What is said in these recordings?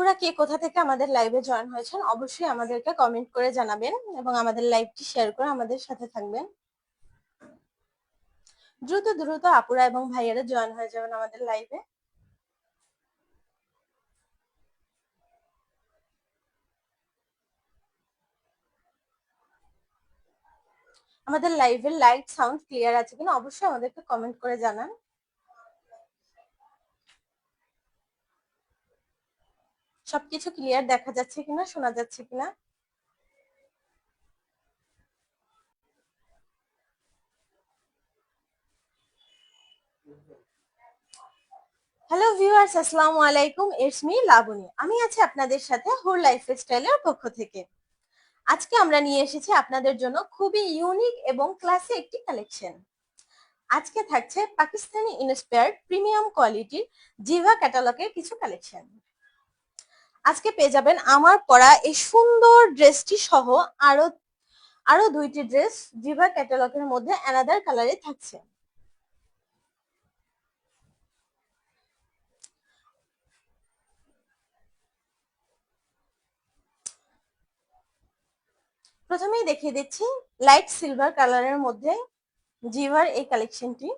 আপুরা কে কোথা থেকে আমাদের লাইভে জয়েন হয়েছেন অবশ্যই আমাদেরকে কমেন্ট করে জানাবেন এবং আমাদের লাইভটি শেয়ার করে আমাদের সাথে থাকবেন। দ্রুত দ্রুত আপুরা এবং ভাইয়েরা জয়েন হয়ে যাবেন আমাদের লাইভে। আমাদের লাইভের লাইট সাউন্ড ক্লিয়ার আছে কিনা অবশ্যই আমাদেরকে কমেন্ট করে জানান। সবকিছু ক্লিয়ার দেখা যাচ্ছে কিনা, শোনা যাচ্ছে কিনা। হ্যালো ভিউয়ার্স, আসসালামু আলাইকুম। It's me Laboni. আমি আছি আপনাদের সাথে হোর লাইফস্টাইলের পক্ষ থেকে। আজকে আমরা নিয়ে এসেছি আপনাদের জন্য খুবই ইউনিক এবং ক্লাসি একটি কালেকশন। আজকে থাকছে পাকিস্তানি ইন্সপায়ার্ড প্রিমিয়াম কোয়ালিটির জিভা ক্যাটালগের কিছু কালেকশন। আজকে পেয়ে যাবেন আমার পরা এই সুন্দর ড্রেসটি সহ আরো দুইটি ড্রেস জিভা ক্যাটালগের মধ্যে অ্যানাদার কালারে থাকছে। প্রথমেই দেখিয়ে দিচ্ছি লাইট সিলভার কালারের মধ্যে জিভার এই কালেকশনটি।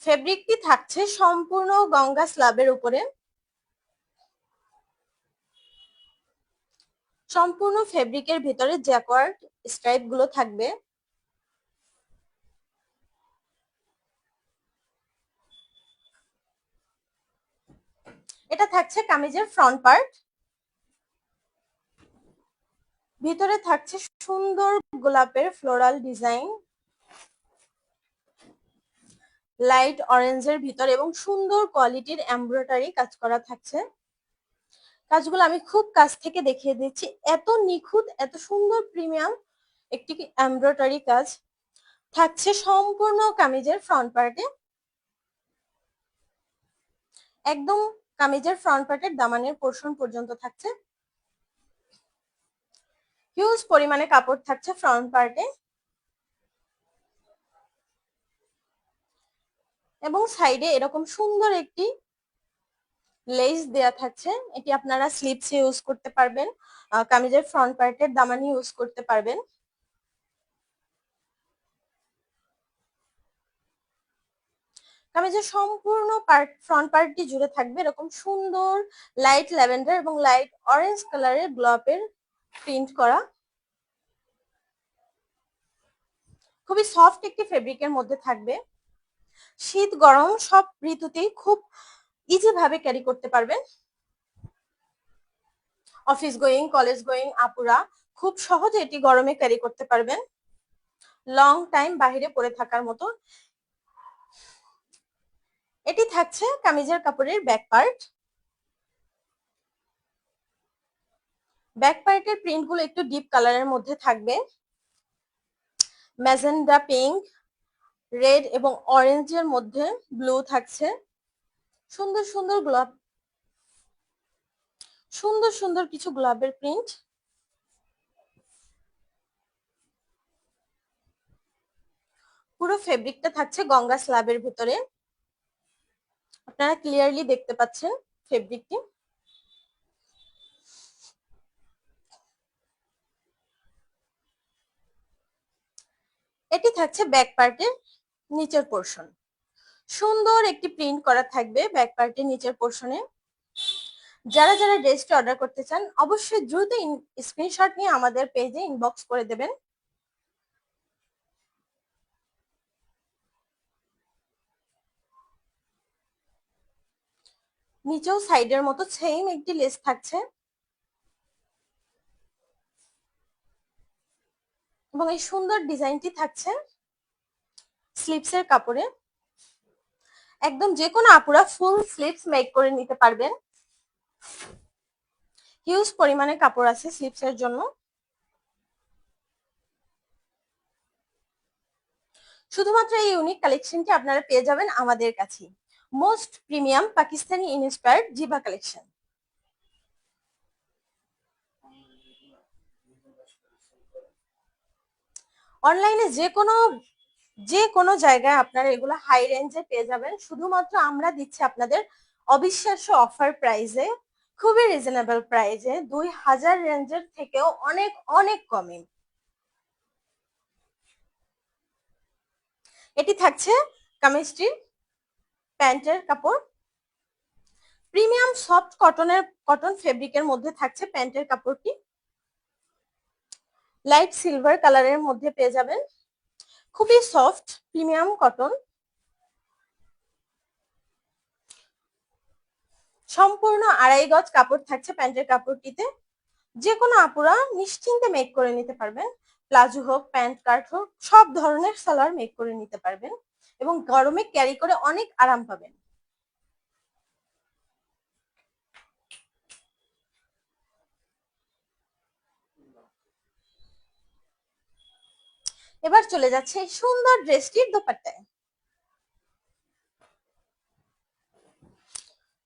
ফেব্রিকটি থাকছে সম্পূর্ণ গঙ্গা স্ল্যাবের উপরে। সম্পূর্ণ ফেব্রিকের ভিতরে জ্যাকওয়ার্ড স্ট্রাইপ গুলো থাকবে। এটা থাকছে কামিজের ফ্রন্ট পার্ট। ভিতরে থাকছে সুন্দর গোলাপের ফ্লোরাল ডিজাইন, লাইট অরেঞ্জের ভিতর এবং সুন্দর কোয়ালিটির এমব্রয়ডারি কাজ করা থাকছে। কাজগুলো আমি খুব কাছ থেকে দেখিয়ে দিচ্ছি, এত নিখুঁত এত সুন্দর প্রিমিয়াম একটি এমব্রয়ডারি কাজ থাকছে সম্পূর্ণ কামিজের ফ্রন্ট পার্টে। একদম কামিজের ফ্রন্ট পার্টের দামানের পোরশন পর্যন্ত থাকছে। হিউজ পরিমাণে কাপড় থাকছে ফ্রন্ট পার্টে এবং সাইডে এরকম সুন্দর একটি লেস দেয়া থাকছে। এটি আপনারা স্লিপসে ইউজ করতে পারবেন, কামিজের ফ্রন্ট পার্টের দামানি ইউজ করতে পারবেন। কামিজের সম্পূর্ণ ফ্রন্ট পার্টটি জুড়ে থাকবে এরকম সুন্দর লাইট ল্যাভেন্ডার এবং লাইট অরেঞ্জ কালারের গোলাপের প্রিন্ট করা। খুবই সফট একটি ফেব্রিকের মধ্যে থাকবে। শীত গরম সব ঋতুতেই খুব ইজি ভাবে ক্যারি করতে পারবেন। অফিস গোয়িং, কলেজ গোয়িং আপুরা খুব সহজে এটি গরমে ক্যারি করতে পারবেন, লং টাইম বাহিরে পরে থাকার মতো। এটি থাকছে কামিজের কাপড়ের ব্যাক পার্ট। ব্যাক পার্টের প্রিন্ট গুলো একটু ডিপ কালারের মধ্যে থাকবে। ম্যাজেন্ডা পিঙ্ক, রেড এবং অরেঞ্জের মধ্যে ব্লু থাকছে। সুন্দর সুন্দর গোলাপ, সুন্দর সুন্দর কিছু গোলাপের প্রিন্ট। পুরো ফেব্রিকটা থাকছে গঙ্গা স্ল্যাবের ভিতরে। আপনারা ক্লিয়ারলি দেখতে পাচ্ছেন ফেব্রিকটি। এটি থাকছে ব্যাক পার্টের নিচের পোর্শন। সুন্দর একটি প্রিন্ট করা থাকবে ব্যাক পার্টের নিচের পোর্শনে। যারা যারা ড্রেসটি অর্ডার করতে চান অবশ্যই দ্রুত স্ক্রিনশট নিয়ে আমাদের পেজে ইনবক্স করে দেবেন। নিচেও সাইডের মতো সেম একটি লেস থাকছে এবং এই সুন্দর ডিজাইনটি থাকছে স্লিপসের কাপড়ে। একদম যে কোনো আপুরা ফুল স্লিপস মেক করে নিতে পারবেন। হিউজ পরিমাণে কাপড় আছে স্লিপসের জন্য। শুধুমাত্র এই ইউনিক কালেকশনটি আপনারা পেয়ে যাবেন আমাদের কাছে, মোস্ট প্রিমিয়াম পাকিস্তানি ইন্সপায়ার্ড জিভা কালেকশন। অনলাইনে যে কোনো জায়গায় আপনারা এগুলো হাই রেঞ্জে পেয়ে যাবেন। শুধুমাত্র আমরা দিচ্ছি আপনাদের অবিশ্বাস্য অফার প্রাইসে খুবই রিজনেবল প্রাইসে, 2000 রেঞ্জের থেকেও অনেক অনেক কমে। এটি থাকছে কামিজটি প্যান্টের কাপড়, প্রিমিয়াম সফট কটন ফেব্রিকের মধ্যে থাকছে প্যান্টের কাপড়টি। লাইট সিলভার কালারের মধ্যে পেয়ে যাবেন, খুবই সফট প্রিমিয়াম কটন। সম্পূর্ণ 2.5 গজ কাপড় থাকছে প্যান্টের কাপড়টিতে। যে কোনো আপুরা নিশ্চিন্তে মেক করে নিতে পারবেন, প্লাজো হোক প্যান্ট কাট হোক সব ধরনের সালোয়ার মেক করে নিতে পারবেন এবং গরমে ক্যারি করে অনেক আরাম পাবেন। এবার চলে যাচ্ছে এই সুন্দর ড্রেসটির দোপাট্টায়।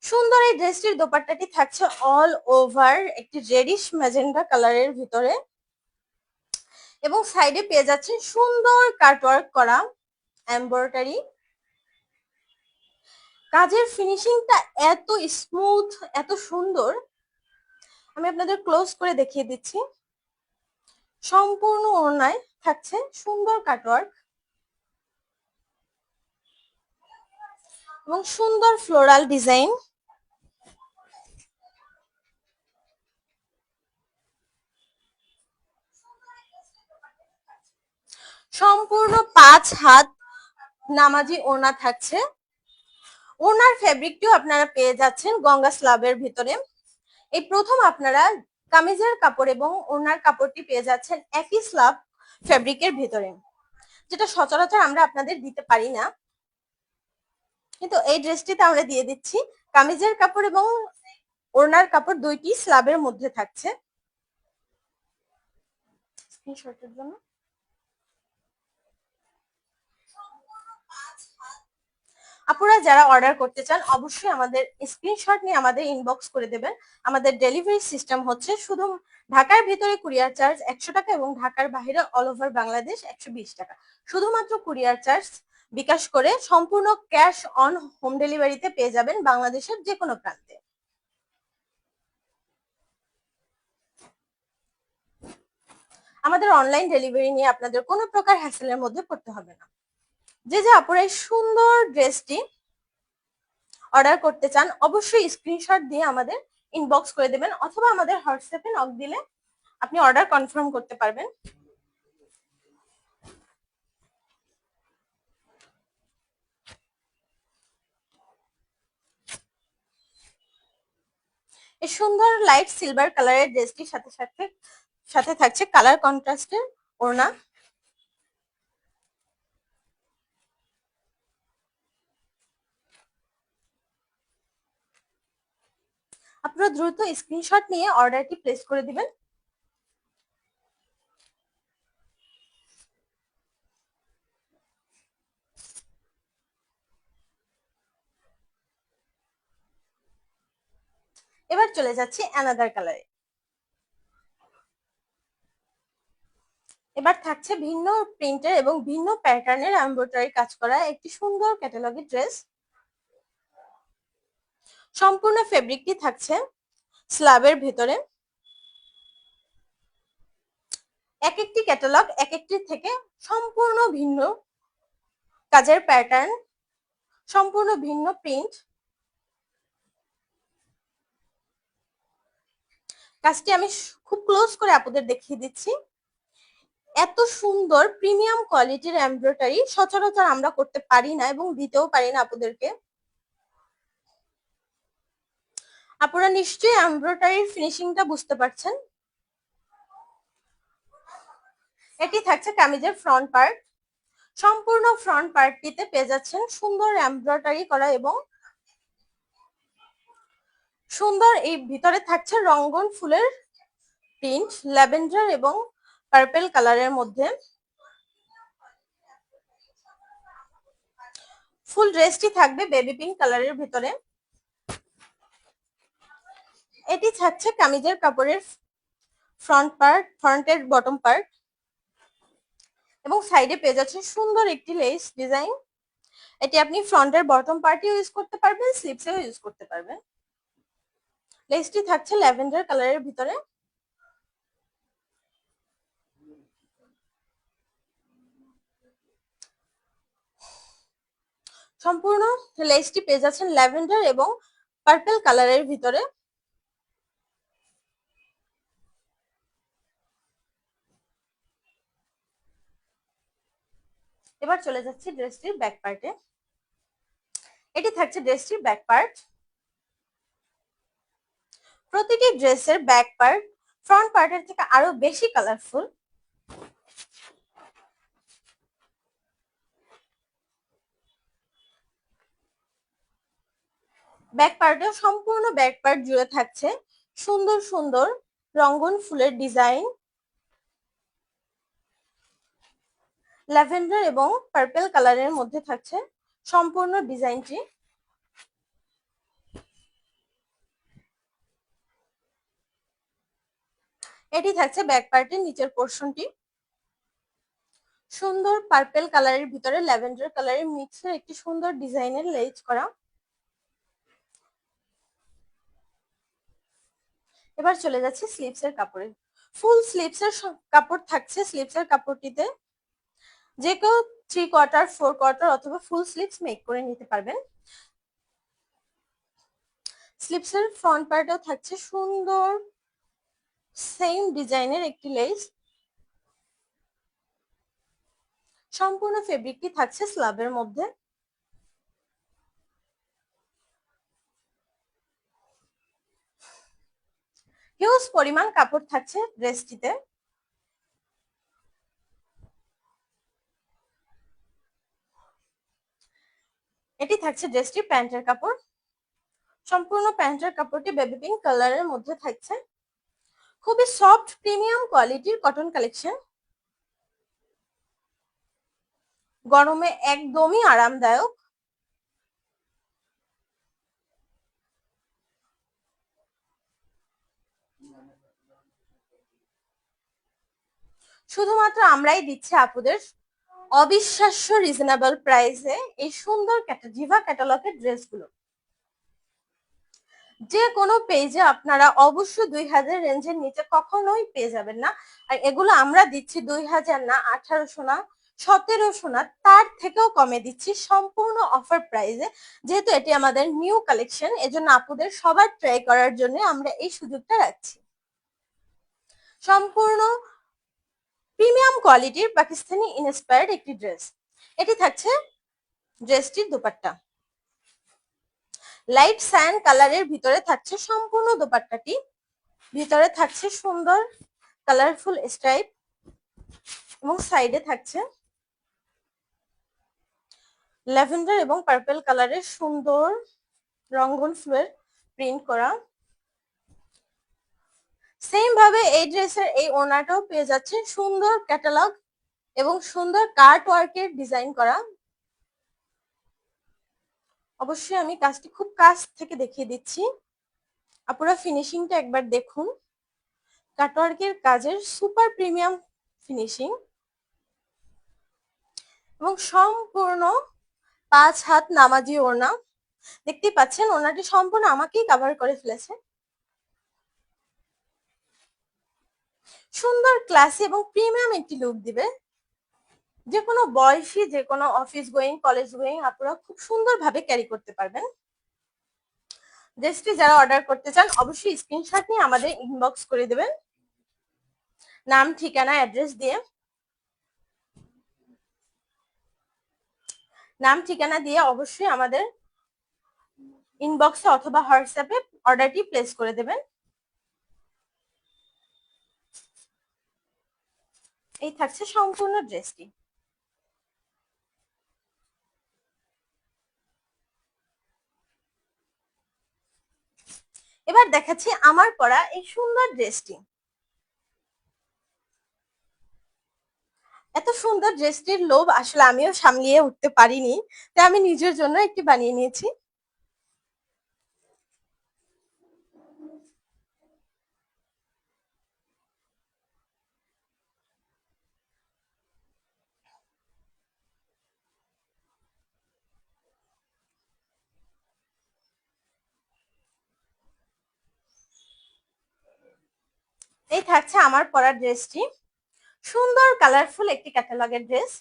সুন্দর এই ড্রেসটির দোপাট্টাটি থাকছে অল ওভার একটি রেডিশ ম্যাজেন্ডা কালারের ভিতরে এবং সাইডে পেয়ে যাচ্ছে সুন্দর কাটওয়ার্ক করা এমব্রয়ডারি। কাজের ফিনিশিংটা এত স্মুথ, এত সুন্দর, আমি আপনাদের ক্লোজ করে দেখিয়ে দিচ্ছি। সম্পূর্ণ ওড়নায় থাকছে সুন্দর কাটওয়ার্ক এবং সুন্দর ফ্লোরাল ডিজাইন। সম্পূর্ণ 5 হাত নামাজি ওড়না থাকছে। ওড়নার ফেব্রিকটিও আপনারা পেয়ে যাচ্ছেন গঙ্গা স্লাবের ভিতরে। এই প্রথম আপনারা কামিজের কাপড় এবং ওড়নার কাপড়টি পেয়ে যাচ্ছেন একই স্লাব ফেব্রিকের ভিতরে, যেটা সচরাচর আমরা আপনাদের দিতে পারি না, কিন্তু এই ড্রেসটিতে আমরা দিয়ে দিচ্ছি। কামিজের কাপড় এবং ওড়নার কাপড় দুইটি স্লাবের মধ্যে থাকছে। স্ক্রিনশটের জন্য আপুরা যারা অর্ডার করতে চান অবশ্যই আমাদের স্ক্রিনশট নিয়ে আমাদের ইনবক্স করে দেবেন। আমাদের ডেলিভারি সিস্টেম হচ্ছে শুধু ঢাকার ভিতরে কুরিয়ার চার্জ 100 টাকা এবং ঢাকার বাইরে অল ওভার বাংলাদেশ 120 টাকা। শুধুমাত্র কুরিয়ার চার্জ বিকাশ করে সম্পূর্ণ ক্যাশ অন হোম ডেলিভারিতে পেয়ে যাবেন বাংলাদেশের যে কোনো প্রান্তে। আমাদের অনলাইন ডেলিভারি নিয়ে আপনাদের কোনো প্রকার হ্যাসেলের মধ্যে পড়তে হবে না। যে আপুরা এই সুন্দর ড্রেসটি অর্ডার করতে চান অবশ্যই স্ক্রিনশট দিয়ে আমাদের ইনবক্স করে দেবেন অথবা আমাদের হোয়াটসঅ্যাপে নক দিলে আপনি অর্ডার কনফার্ম করতে পারবেন। এই সুন্দর লাইট সিলভার কালারের ড্রেসটির সাথে সাথে থাকছে কালার কন্ট্রাস্টের ওড়না। আপনারা দ্রুত স্ক্রিনশট নিয়ে অর্ডারটি প্লেস করে দিবেন। এবার চলে যাচ্ছি অ্যানাদার কালারে। এবার থাকছে ভিন্ন প্রিন্টের এবং ভিন্ন প্যাটার্নের এমব্রয়ডারি কাজ করা একটি সুন্দর ক্যাটালগের ড্রেস। সম্পূর্ণ ফেব্রিকটি থাকছে স্ল্যাবের ভেতরে। এক একটি ক্যাটালগ এক একটি থেকে সম্পূর্ণ ভিন্ন কাজের প্যাটার্ন, সম্পূর্ণ ভিন্ন প্রিন্ট। কাজটি আমি খুব ক্লোজ করে আপনাদের দেখিয়ে দিচ্ছি। এত সুন্দর প্রিমিয়াম কোয়ালিটির এমব্রয়ডারি সচরাচর আমরা করতে পারি না এবং দিতেও পারি না আপনাদেরকে। আপনারা নিশ্চয়ই এমব্রয়ডারির ফিনিশিংটা বুঝতে পারছেন। এটি থাকছে কামিজের ফ্রন্ট পার্ট। সম্পূর্ণ ফ্রন্ট পার্টটিতে পেয়ে যাচ্ছেন সুন্দর এমব্রয়ডারি করা এবং সুন্দর এই ভিতরে থাকছে রঙ্গন ফুলের প্রিন্ট ল্যাভেন্ডার এবং পার্পল কালারের মধ্যে। ফুল ড্রেসটি থাকবে বেবি পিঙ্ক কালারের ভিতরে। এটি থাকছে কামিজের কাপড়ের ফ্রন্ট পার্ট, ফ্রন্টের বটম পার্ট এবং সাইডে পেয়ে যাচ্ছে সুন্দর একটি লেস ডিজাইন। এটি আপনি ফ্রন্টের বটম পার্টে ইউজ করতে পারবেন, স্লিভসেও ইউজ করতে পারবেন। লেসটি থাকছে ল্যাভেন্ডার কালারের ভিতরে। সম্পূর্ণ লেসটি পেয়ে যাচ্ছেন ল্যাভেন্ডার এবং পার্পল কালারের ভিতরে। এবার চলে যাচ্ছি ড্রেসটির ব্যাক পার্টে। এটি থাকছে ড্রেসটির ব্যাক পার্ট। প্রতিটি ড্রেসের ব্যাক পার্ট ফ্রন্ট পার্টের থেকে আরো বেশি কালারফুল। ব্যাক পার্টেও সম্পূর্ণ ব্যাক পার্ট জুড়ে থাকছে সুন্দর সুন্দর রঙ্গন ফুলের ডিজাইন। ল্যাভেন্ডার এবং পার্পল কালারের মধ্যে থাকছে সম্পূর্ণ ডিজাইনটি। এটি থাকছে ব্যাক পার্টের নিচের পোর্শনটি। সুন্দর পার্পল কালারের ভিতরে ল্যাভেন্ডার কালারের মিক্সের একটি সুন্দর ডিজাইনের লেজ করা। এবার চলে যাচ্ছে স্লিভস এর কাপড়ে। ফুল স্লিভস এর কাপড় থাকছে স্লিভস এর কাপড়টিতে। যে কেউ 3/4, 4/4 অথবা ফুল স্লিভস মেক করে নিতে পারবেন। স্লিভস এর ফ্রন্ট পার্টেও থাকছে সুন্দর সেম ডিজাইনের একটি লেস। সম্পূর্ণ ফেব্রিকটি থাকছে স্লাবের মধ্যে। হিউজ পরিমাণ কাপড় থাকছে ড্রেসটিতে। এটি থাকছে ড্রেসটির প্যান্টের কাপড়। সম্পূর্ণ প্যান্টের কাপড়টি বেবি পিঙ্ক কালারের মধ্যে থাকছে। খুবই সফট প্রিমিয়াম কোয়ালিটির কটন কালেকশন। গরমে একদমই আরামদায়ক। শুধুমাত্র আমরাই দিচ্ছি আপুদের অবিশ্বাস্য রিজনেবল প্রাইসে এই সুন্দর জিভা ক্যাটালগের ড্রেসগুলো। যে কোনো পেজে আপনারা অবশ্যই 2000 রেঞ্জের নিচে কখনোই পেয়ে যাবেন না। আর এগুলো আমরা দিচ্ছি 2000 না, 1800 না, 1700 না, তার থেকেও কমে দিচ্ছি সম্পূর্ণ অফার প্রাইসে। যেহেতু এটি আমাদের নিউ কালেকশন, এজন্য আপুদের সবার ট্রাই করার জন্য আমরা এই সুযোগটা রাখছি। সম্পূর্ণ প্রিমিয়াম কোয়ালিটির পাকিস্তানি ইন্সপায়ার্ড একটি ড্রেস। এটি থাকছে ড্রেসটির দোপাট্টা। লাইট স্যান্ড কালারের ভিতরে থাকছে সম্পূর্ণ দোপাট্টাটি। ভিতরে থাকছে সুন্দর কালারফুল স্ট্রাইপ এবং সাইডে থাকছে ল্যাভেন্ডার এবং পার্পল কালারের সুন্দর রঙ্গন ফুলের প্রিন্ট করা। সেম ভাবে এই ড্রেসের এই ওড়নাটাও পেয়ে যাচ্ছে সুন্দর ক্যাটালগ এবং সুন্দর কাট ওয়ার্কের ডিজাইন করা। অবশ্যই আমি কাজটি খুব কাছ থেকে দেখিয়ে দিচ্ছি, আপনারা ফিনিশিংটা একবার দেখুন। কাটওয়ার্কের কাজের সুপার প্রিমিয়াম ফিনিশিং এবং সম্পূর্ণ 5 হাত নামাজি ওড়না। দেখতেই পাচ্ছেন ওড়নাটি সম্পূর্ণ আমাকেই কভার করে ফেলেছে। সুন্দর ক্লাসি এবং প্রিমিয়াম একটি লুক দিবে। যে কোনো বয়সী, যে কোনো অফিস গোয়িং, কলেজ গোয়িং আপনারা খুব সুন্দর ভাবে ক্যারি করতে পারবেন। ড্রেসটি যারা অর্ডার করতে চান অবশ্যই স্ক্রিনশট নিয়ে আমাদের ইনবক্স করে দেবেন নাম, ঠিকানা, অ্যাড্রেস দিয়ে। নাম ঠিকানা দিয়ে অবশ্যই আমাদের ইনবক্সে অথবা হোয়াটসঅ্যাপে অর্ডারটি প্লেস করে দেবেন। এই থাকছে সম্পূর্ণ ড্রেসটি। এবার দেখাচ্ছি আমার পরা এই সুন্দর ড্রেসটি। এত সুন্দর ড্রেসটির লোভ আসলে আমিও সামলিয়ে উঠতে পারিনি, তাই আমি নিজের জন্য একটি বানিয়ে নিয়েছি। এই থাকছে আমার পরা ড্রেসটি, সুন্দর কালারফুল একটি ক্যাটালগের ড্রেস।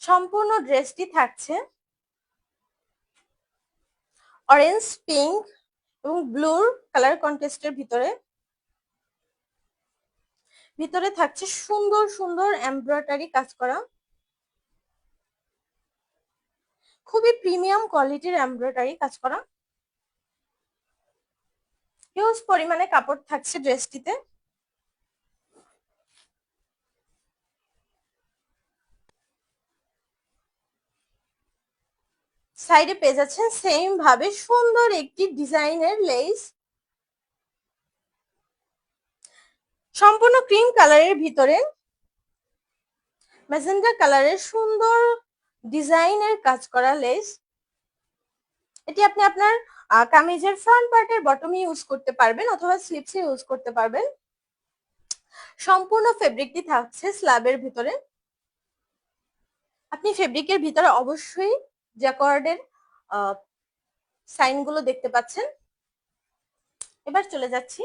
সম্পূর্ণ ড্রেসটি থাকছে অরেঞ্জ, পিঙ্ক এবং ব্লুর কালার কন্ট্রাস্টের ভিতরে। ভিতরে থাকছে সুন্দর সুন্দর এমব্রয়ডারি কাজ করা, খুবই প্রিমিয়াম কোয়ালিটির এমব্রয়ডারি কাজ করা। হিউজ পরিমাণে কাপড় থাকছে ড্রেসটিতে। সাইডে পেয়ে যাচ্ছেন সেম ভাবে সুন্দর একটি ডিজাইনের লেস, সম্পূর্ণ ক্রিম কালারের ভিতরে ম্যাজেন্ডা কালারের সুন্দর ডিজাইনের কাজ করা লেস। এটি আপনি আপনার কামিজের ফ্রন্ট পার্টের বটমে ইউজ করতে পারবেন অথবা স্লিপসে ইউজ করতে পারবেন। সম্পূর্ণ ফেব্রিকটি থাকছে স্ল্যাবের ভিতরে। আপনি ফেব্রিকের ভিতরে অবশ্যই জ্যাকোয়ার্ডের সাইনগুলো দেখতে পাচ্ছেন। এবার চলে যাচ্ছি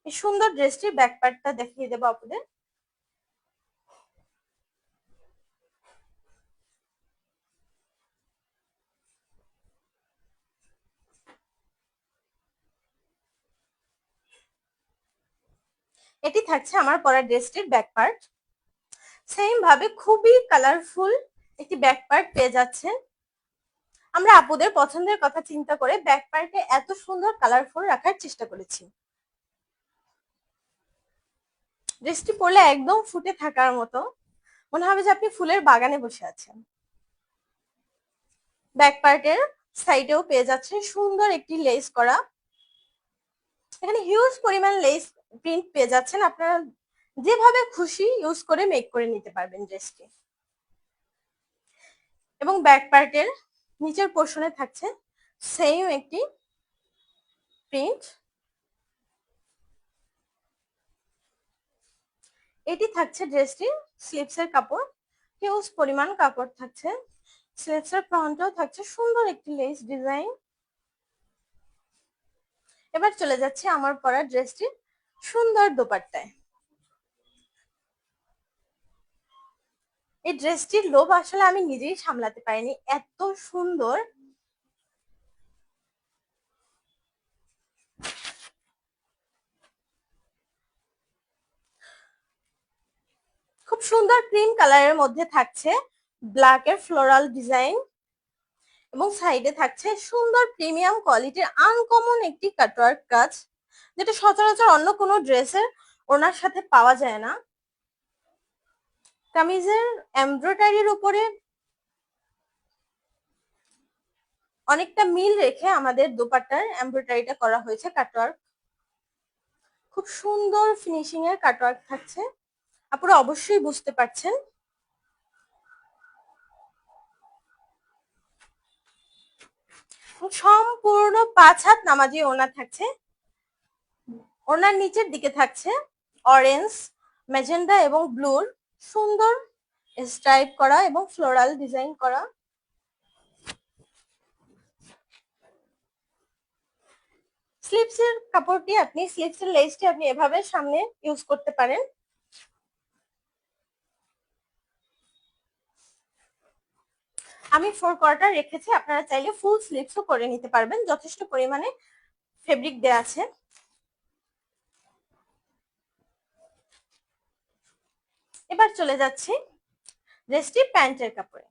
এই সুন্দর ড্রেসটির ব্যাক পার্টটা দেখিয়ে দেবো আপনাদের। এটি থাকছে আমার পরা ড্রেসটির ব্যাক পার্ট। সেম ভাবে খুবই কালারফুল একটি ব্যাক পার্ট পেয়ে যাচ্ছেন। আমরা আপুদের পছন্দের কথা চিন্তা করে ব্যাক পার্টে এত সুন্দর কালারফুল রাখার চেষ্টা করেছি। ড্রেসটি পরলে একদম ফুটে থাকার মতো মনে হবে যে আপনি ফুলের বাগানে বসে আছেন। ব্যাক পার্টের সাইডেও পেয়ে যাচ্ছে সুন্দর একটি লেস করা। এখানে হিউজ পরিমাণ লেস প্রিন্ট পেয়ে যাচ্ছেন, আপনারা যেভাবে খুশি ইউজ করে মেক করে নিতে পারবেন ড্রেসটি। এবং ব্যাক পার্টের নিচের পোর্শনে থাকছে সেম একটি প্রিন্ট। এটি থাকছে ড্রেসটির স্লিপসের কাপড়, হিউজ পরিমাণ কাপড় থাকছে। স্লিপসের ফ্রন্টেও থাকছে সুন্দর একটি লেস ডিজাইন। এবার চলে যাচ্ছে আমার পরা ড্রেসটির সুন্দর দোপাট্টায়। এই ড্রেসটির লোভ আসলে আমি নিজেই সামলাতে পারিনি, এত সুন্দর। খুব সুন্দর ক্রিম কালারের মধ্যে থাকছে ব্ল্যাক এর ফ্লোরাল ডিজাইন এবং সাইডে থাকছে সুন্দর প্রিমিয়াম কোয়ালিটির আনকমন একটি কাটওয়ার্ক কাজ, যেটা সচরাচর অন্য কোনো ড্রেসের ওনার সাথে পাওয়া যায় না। কামিজের এমব্রয়ডারির উপরে অনেকটা মিল রেখে আমাদের দোপাট্টার এমব্রয়ডারিটা করা হয়েছে কাটওয়ার্ক। খুব সুন্দর ফিনিশিং এর কাটওয়ার্ক থাকছে, আপনারা অবশ্যই বুঝতে পারছেন। সম্পূর্ণ 5 হাত নামাজি ওড়না থাকছে। ওড়নার নিচের দিকে থাকছে অরেঞ্জ, ম্যাজেন্ডা এবং ব্লুর সুন্দর স্ট্রাইপ করা এবং ফ্লোরাল ডিজাইন করা। স্লিপসের কাপড়টি আপনি স্লিপসের লেসটি আপনি এভাবে সামনে ইউজ করতে পারেন। আমি 4 কোয়ার্টার রেখেছি, আপনারা চাইলে ফুল স্লিপসও করে নিতে পারবেন, যথেষ্ট পরিমাণে ফেব্রিক দেয়া আছে। এবার চলে যাচ্ছি ড্রেসটি প্যান্টের কাপড়ে।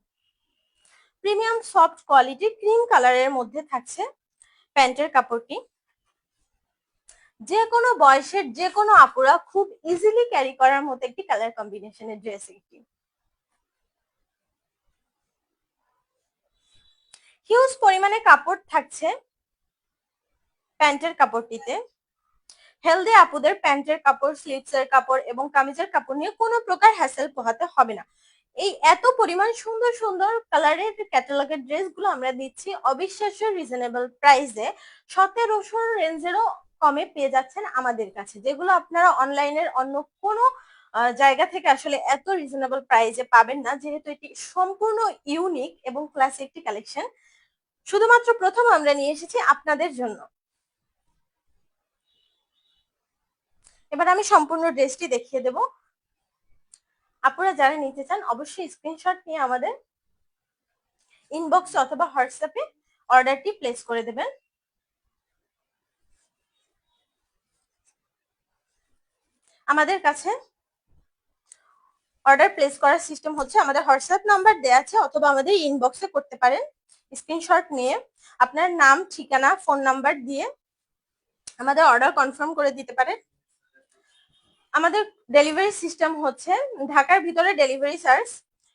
প্রিমিয়াম সফট কোয়ালিটি ক্রিম কালারের মধ্যে থাকছে প্যান্টের কাপড়টি। যে কোনো বয়সের যে কোনো আপুরা খুব ইজিলি ক্যারি করার মতো একটি কালার কম্বিনেশনের ড্রেস এটি। হিউজ পরিমাণে কাপড় থাকছে প্যান্টের কাপড়টিতে। হেলদি আপুদের প্যান্টের কাপড়, স্লিভসের কাপড় এবং কামিজের কাপড় নিয়ে কোনো প্রকার হ্যাসেল পোহাতে হবে না। এই এত পরিমাণ সুন্দর সুন্দর কালারের ক্যাটালগের ড্রেসগুলো আমরা দিচ্ছি অবিশ্বাস্য রিজনেবল প্রাইসে। 1700 রেঞ্জেরও কমে পেয়ে যাচ্ছেন আমাদের কাছে, যেগুলো আপনারা অনলাইনের অন্য কোনো জায়গা থেকে আসলে এত রিজনেবল প্রাইসে পাবেন না, যেহেতু এটি সম্পূর্ণ ইউনিক এবং ক্লাসিক একটি কালেকশন। শুধুমাত্র প্রথম আমরা নিয়ে এসেছি আপনাদের জন্য। এবার আমি সম্পূর্ণ ড্রেসটি দেখিয়ে দেব। আপনারা যারা নিতে চান অবশ্যই স্ক্রিনশট নিয়ে আমাদের ইনবক্স অথবা হোয়াটসঅ্যাপে অর্ডারটি প্লেস করে দেবেন। আমাদের কাছে অর্ডার প্লেস করার সিস্টেম হচ্ছে, আমাদের হোয়াটসঅ্যাপ নাম্বার দেওয়া আছে অথবা আমাদের ইনবক্সে করতে পারেন। স্ক্রিনশট নিয়ে আপনার নাম, ঠিকানা, ফোন নাম্বার দিয়ে আমাদের অর্ডার কনফার্ম করে দিতে পারেন। আমাদের ডেলিভারি সিস্টেম হচ্ছে ঢাকার ভিতরে ডেলিভারি চার্জ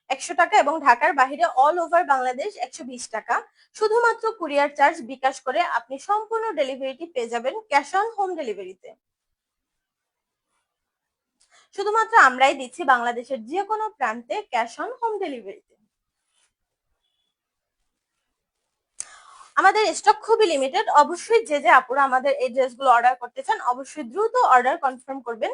100 টাকা এবং ঢাকার বাইরে অল ওভার বাংলাদেশ 120 টাকা। শুধুমাত্র কুরিয়ার চার্জ বিকাশ করে আপনি সম্পূর্ণ ডেলিভারিটি পেয়ে যাবেন ক্যাশ অন হোম ডেলিভারিতে। শুধুমাত্র আমরাই দিচ্ছি বাংলাদেশের যে কোনো প্রান্তে ক্যাশ অন হোম ডেলিভারিতে। আমাদের স্টক খুবই লিমিটেড। অবশ্যই যে আপুরা আমাদের এই ড্রেসগুলো অর্ডার করতে চান অবশ্যই দ্রুত অর্ডার কনফার্ম করবেন।